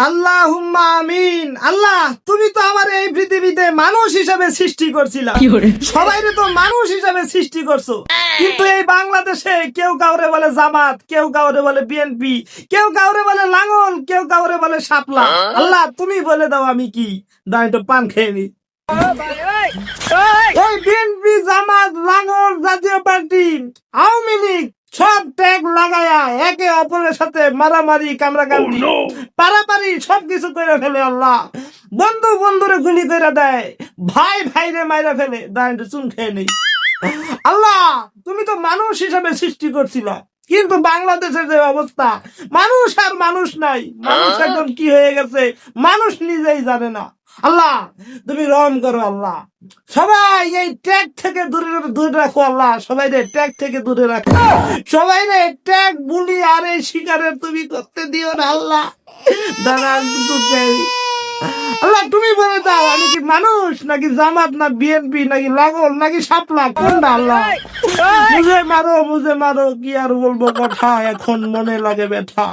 আল্লাহুম্মা আমিন। আল্লাহ, তুমি তো আমার এই পৃথিবীতে মানুষ হিসাবে সৃষ্টি করছিলা, সবাইরে তো মানুষ হিসাবে সৃষ্টি করছো, কিন্তু এই বাংলাদেশে কেউ কাউরে বলে জামাত, কেউ কাউরে বলে বিএনপি, কেউ কাউরে বলে লাঙ্গল, কেউ কাউরে বলে শাপলা। আল্লাহ, তুমি বলে দাও আমি কি? দাঁড়াই তো পান খেয়ে নি। এই বিএনপি, জামাত, লাঙ্গল, জাতীয় পার্টি, আওয়ামী লীগ সব ট্যাগ লাগায়া একে অপরের সাথে মারামারি, কামড়াকামড়ি, পারাপারি সবকিছু করে ফেলে। আল্লাহ, বন্ধু বন্ধুরে গুলি করে দেয়, ভাই ভাইরে মাইরা ফেলে। দাঁড়াই তো চুন খেয়ে নেই। আল্লাহ, তুমি তো মানুষ হিসাবে সৃষ্টি করছিলা, কিন্তু বাংলাদেশের যে অবস্থা, মানুষ আর মানুষ নাই। মানুষ এখন কি হয়ে গেছে মানুষ নিজেই জানে না। আল্লাহ, তুমি রহম করো। আল্লাহ, সবাই এই ট্যাগ থেকে দূরে রাখো। আল্লাহ, সবাই রে ট্যাগ থেকে দূরে রাখো, সবাই রে ট্যাগ বুলি আর এই শিকারের তুমি করতে দিও না। আল্লাহ, দাঁড়া আল্লাহ, তুমি বলে দাও আমি কি মানুষ নাকি জামাত, না বিএনপি, নাকি লাগল, নাকি শাপলা, কোনটা? আল্লাহ, মুঝে মারো কি আর বলবো কথা, এখন মনে লাগে ব্যথা।